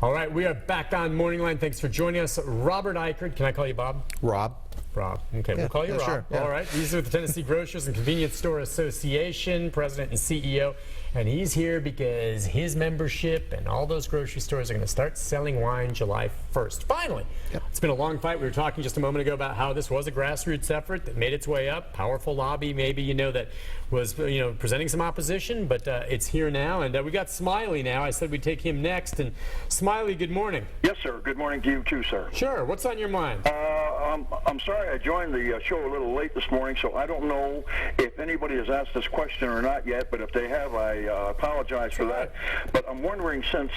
All right, we are back on Morning Line. Thanks for joining us. Robert Eichert. Can I call you Bob? Rob. Rob. Okay, we'll call you Rob. Sure, yeah. All right. He's with the Tennessee Grocers and Convenience Store Association, president and CEO. And he's here because his membership and all those grocery stores are going to start selling wine July 1st. Finally. Yep. It's been a long fight. We were talking just a moment ago about how this was a grassroots effort that made its way up. Powerful lobby, maybe, that was, presenting some opposition. But it's here now. And we got Smiley now. I said we'd take him next. And Smiley, good morning. Yes, sir. Good morning to you, too, sir. Sure. What's on your mind? I'm sorry I joined the show a little late this morning, so I don't know if anybody has asked this question or not yet, but if they have, I apologize for that. But I'm wondering, since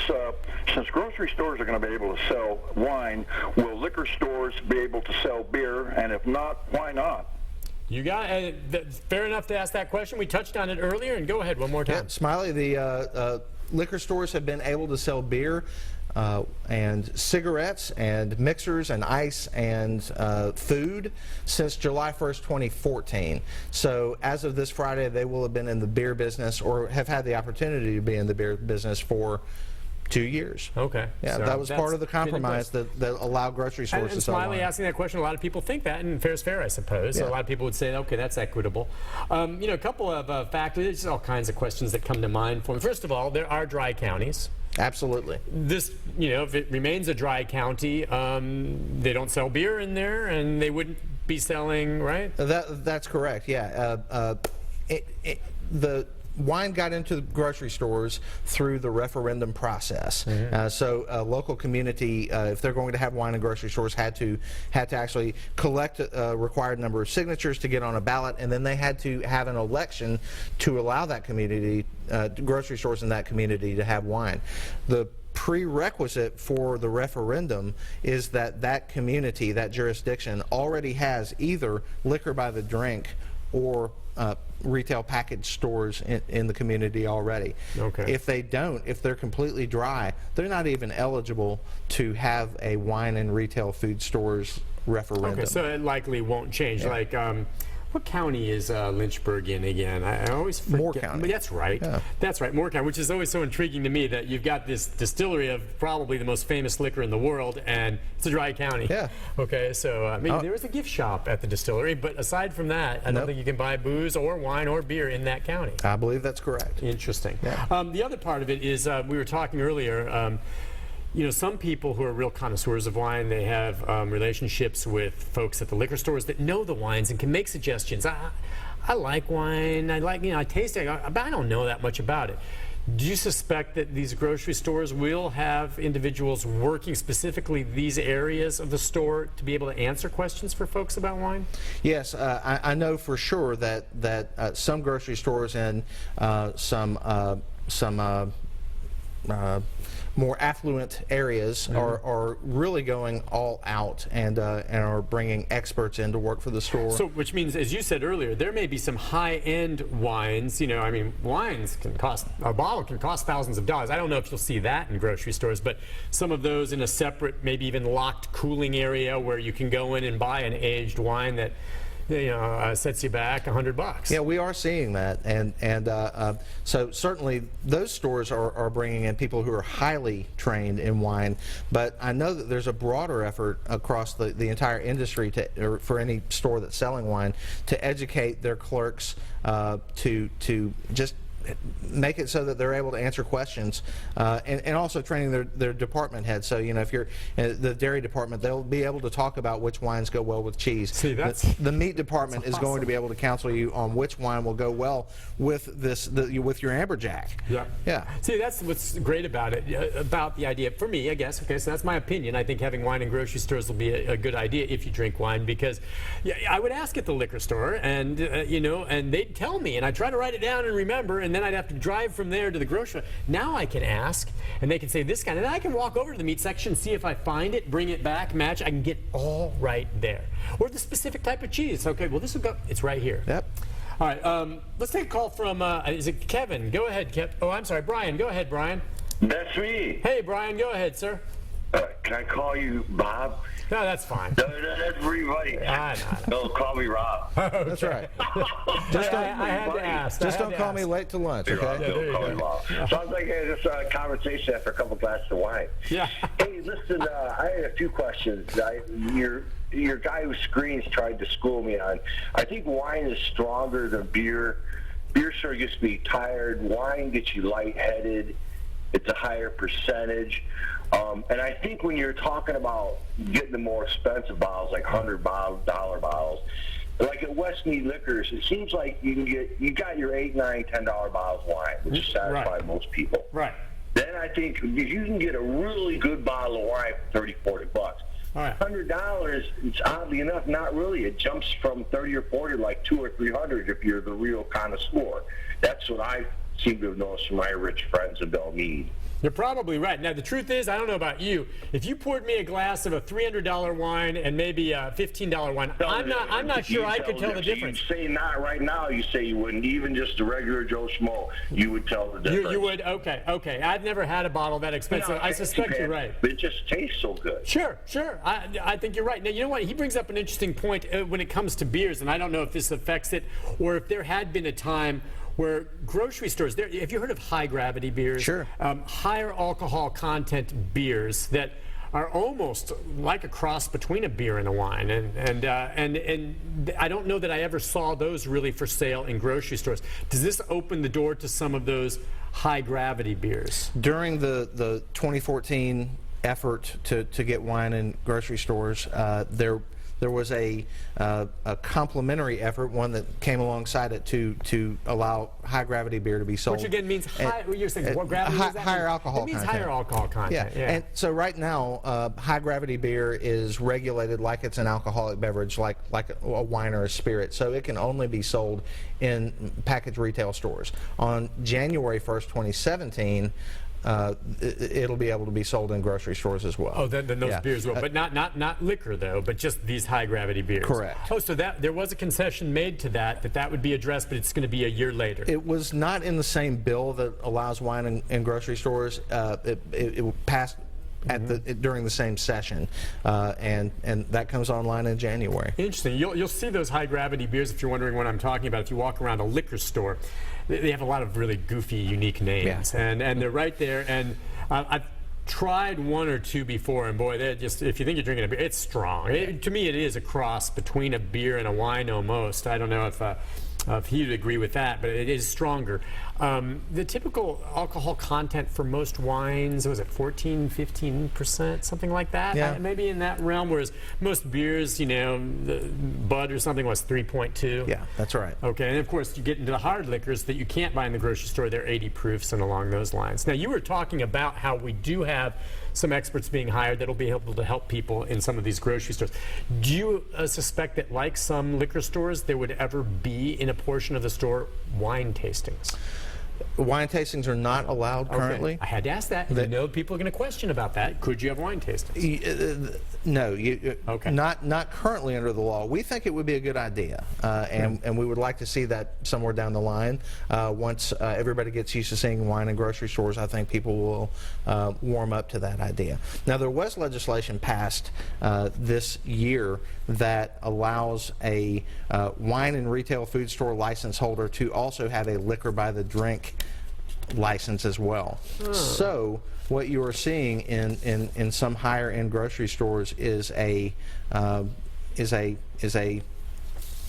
grocery stores are going to be able to sell wine, will liquor stores be able to sell beer? And if not, why not? You got fair enough to ask that question. We touched on it earlier, and go ahead one more time. Yeah, Smiley, the liquor stores have been able to sell beer and cigarettes and mixers and ice and food since July 1st, 2014. So as of this Friday, they will have been in the beer business or have had the opportunity to be in the beer business for 2 years. Okay. Yeah, so that was part of the compromise that allowed grocery stores to sell wine. Smiley asking that question, a lot of people think that, and fair's fair, I suppose. Yeah. So a lot of people would say, okay, that's equitable. A couple of factors, there's all kinds of questions that come to mind for me. First of all, there are dry counties. Absolutely. This, if it remains a dry county, they don't sell beer in there, and they wouldn't be selling, right? That's correct, yeah. The wine got into the grocery stores through the referendum process. Mm-hmm. So a local community, if they're going to have wine in grocery stores, had to actually collect a required number of signatures to get on a ballot, and then they had to have an election to allow that community, grocery stores in that community, to have wine. The prerequisite for the referendum is that community, that jurisdiction, already has either liquor by the drink or retail package stores in the community already. Okay. If they don't, if they're completely dry, they're not even eligible to have a wine and retail food stores referendum. Okay, so it likely won't change. Yeah. Like, what county is Lynchburg in again? I always forget. Moore County. That's right. Yeah. That's right, Moore County, which is always so intriguing to me that you've got this distillery of probably the most famous liquor in the world, and it's a dry county. Yeah. Okay, so maybe there is a gift shop at the distillery, but aside from that, I don't think you can buy booze or wine or beer in that county. I believe that's correct. Interesting. Yeah. The other part of it is we were talking earlier. Some people who are real connoisseurs of wine, they have relationships with folks at the liquor stores that know the wines and can make suggestions. I like wine, I taste it, but I don't know that much about it. Do you suspect that these grocery stores will have individuals working specifically these areas of the store to be able to answer questions for folks about wine? Yes, I know for sure that some grocery stores and some more affluent areas are really going all out and are bringing experts in to work for the store. So, which means, as you said earlier, there may be some high-end wines. Wines can cost, a bottle can cost thousands of dollars. I don't know if you'll see that in grocery stores, but some of those in a separate, maybe even locked cooling area where you can go in and buy an aged wine that sets you back $100. Yeah, we are seeing that, and so certainly those stores are bringing in people who are highly trained in wine. But I know that there's a broader effort across the entire industry or for any store that's selling wine to educate their clerks to just make it so that they're able to answer questions, and also training their department heads. So if you're in the dairy department, they'll be able to talk about which wines go well with cheese. See, the meat department is going to be able to counsel you on which wine will go well with with your amberjack. Yeah. Yeah. See, that's what's great about it, about the idea. For me, I guess. Okay, so that's my opinion. I think having wine in grocery stores will be a good idea if you drink wine, because I would ask at the liquor store, and and they'd tell me, and I try to write it down and remember, and then I'd have to drive from there to the grocery store. Now I can ask, and they can say this kind, and then I can walk over to the meat section, see if I find it, bring it back, match. I can get all right there. Or the specific type of cheese. Okay, well, this will go. It's right here. Yep. All right. Let's take a call from. Is it Kevin? Go ahead, Kev. Oh, I'm sorry, Brian. Go ahead, Brian. That's me. Hey, Brian. Go ahead, sir. Can can I call you Bob? No, that's fine. No, that's everybody. No, call me Rob. That's right. Just I had to ask. Just don't call me late to lunch, okay? Don't call me Rob. Sounds like just a conversation after a couple glasses of wine. Yeah. Hey, listen, I had a few questions. Your guy who screens tried to school me on. I think wine is stronger than beer. Beer sort of gets me tired. Wine gets you lightheaded. It's a higher percentage. And I think when you're talking about getting the more expensive bottles, like $100 bottles, like at Westmead Liquors, it seems like you got your $8, $9, $10 bottles of wine, which is satisfy most people. Right. Then I think if you can get a really good bottle of wine for $30, $40. All right. $100, it's oddly enough not really. It jumps from 30 or 40 like 200 or 300 if you're the real connoisseur. That's what I seem to have noticed from my rich friends in Belmead. You're probably right. Now, the truth is, I don't know about you. If you poured me a glass of a $300 wine and maybe a $15 wine, I'm not sure I could tell the difference. You say not right now. You say you wouldn't. Even just a regular Joe Schmo, you would tell the difference. You would? Okay. I've never had a bottle that expensive. I suspect you're right. But it just tastes so good. Sure. I think you're right. Now, you know what? He brings up an interesting point when it comes to beers, and I don't know if this affects it or if there had been a time where grocery stores, have you heard of high gravity beers? Sure. Higher alcohol content beers that are almost like a cross between a beer and a wine, and I don't know that I ever saw those really for sale in grocery stores. Does this open the door to some of those high gravity beers? During the 2014 effort to get wine in grocery stores, there was a complementary effort, one that came alongside it to allow high gravity beer to be sold. Which again means high. You're saying what gravity is that? Higher alcohol. It means content. higher alcohol content. Yeah. And so right now, high gravity beer is regulated like it's an alcoholic beverage, like a wine or a spirit. So it can only be sold in packaged retail stores. On January 1st, 2017. It'll be able to be sold in grocery stores as well. Oh, then those beers will, but not liquor though, but just these high gravity beers. Correct. Oh, so there was a concession made to that would be addressed, but it's going to be a year later. It was not in the same bill that allows wine in grocery stores. It passed during the same session, and that comes online in January. Interesting. You'll see those high gravity beers if you're wondering what I'm talking about. If you walk around a liquor store, they have a lot of really goofy, unique names, and they're right there. And I've tried one or two before, and boy, they're just, if you think you're drinking a beer, it's strong. To me, it is a cross between a beer and a wine almost. I don't know if he'd agree with that, but it is stronger. The typical alcohol content for most wines, was it 14, 15%, something like that? Yeah. Maybe in that realm, whereas most beers, the Bud or something was 3.2. Yeah, that's right. Okay, and of course you get into the hard liquors that you can't buy in the grocery store. They're 80 proofs and along those lines. Now, you were talking about how we do have some experts being hired that'll be able to help people in some of these grocery stores. Do you suspect that, like some liquor stores, there would ever be in a portion of the store wine tastings? Wine tastings are not allowed currently. I had to ask that. I know people are going to question about that. Could you have wine tastings? No, not currently under the law. We think it would be a good idea, and we would like to see that somewhere down the line. Once everybody gets used to seeing wine in grocery stores, I think people will warm up to that idea. Now, there was legislation passed this year that allows a wine and retail food store license holder to also have a liquor by the drink license as well. So what you are seeing in some higher end grocery stores is a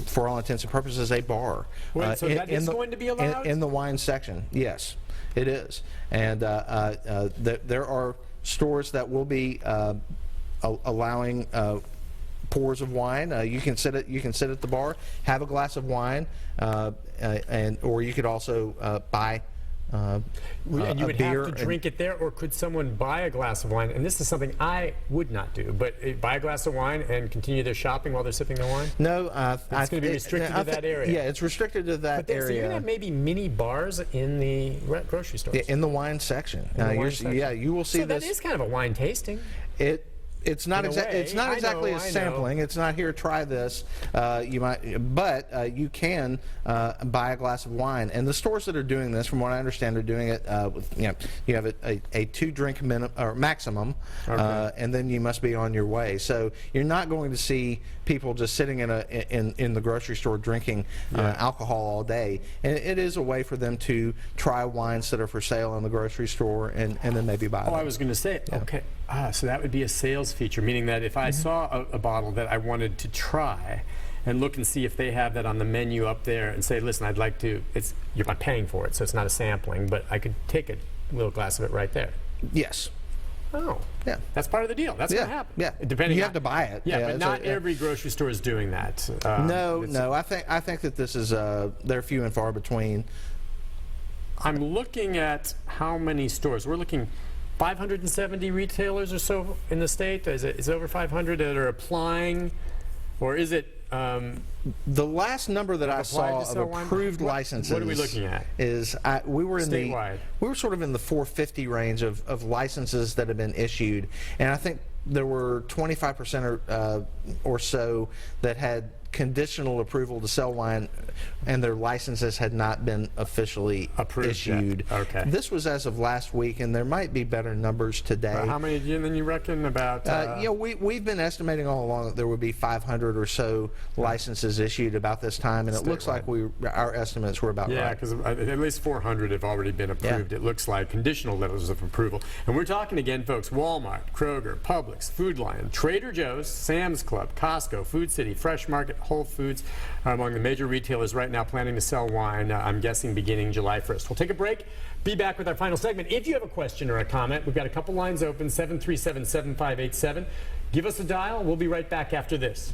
for all intents and purposes a bar. Wait, so that is going to be allowed? In the wine section, yes, it is. And there are stores that will be allowing pours of wine. You can sit at the bar, have a glass of wine, or you could also buy and you would beer have to drink it there, or could someone buy a glass of wine? And this is something I would not do, but buy a glass of wine and continue their shopping while they're sipping their wine? No, it's going to be restricted to that area. Yeah, it's restricted to that area. So you're going to have maybe mini bars in the grocery stores? Yeah, in the wine section. In the wine section. Yeah, you will see so this. So that is kind of a wine tasting. It's not In a way. it's not I exactly know, a I know. sampling. It's not here. Try this. But you can buy a glass of wine. And the stores that are doing this, from what I understand, are doing it with you have a 2-drink maximum, and then you must be on your way. So you're not going to see people just sitting in the grocery store drinking alcohol all day. And it is a way for them to try wines that are for sale in the grocery store and then maybe buy them. I was going to say, okay, so that would be a sales feature, meaning that if I saw a bottle that I wanted to try and look and see if they have that on the menu up there and say, listen, I'd like to, you're not paying for it, so it's not a sampling, but I could take a little glass of it right there. Yes. Oh, yeah. That's part of the deal. That's going to happen. Yeah, Depending you on, have to buy it. Yeah, but not every grocery store is doing that. No. I think that this is they're few and far between. I'm looking at how many stores. We're looking 570 retailers or so in the state. Is it over 500 that are applying, or is it? The last number that I saw of approved licenses. What are we looking at? Is we were in statewide. We were sort of in the 450 range of licenses that have been issued, and I think there were 25% or so that had conditional approval to sell wine, and their licenses had not been officially issued. Yet. Okay. This was as of last week, and there might be better numbers today. How many then you reckon about? We've been estimating all along that there would be 500 or so licenses issued about this time, and it looks like our estimates were about right. Yeah, because at least 400 have already been approved. It looks like conditional letters of approval. And we're talking again, folks, Walmart, Kroger, Publix, Food Lion, Trader Joe's, Sam's Club, Costco, Food City, Fresh Market, Whole Foods are among the major retailers right now planning to sell wine, I'm guessing beginning July 1st. We'll take a break, be back with our final segment. If you have a question or a comment, we've got a couple lines open, 737-7587. Give us a dial. We'll be right back after this.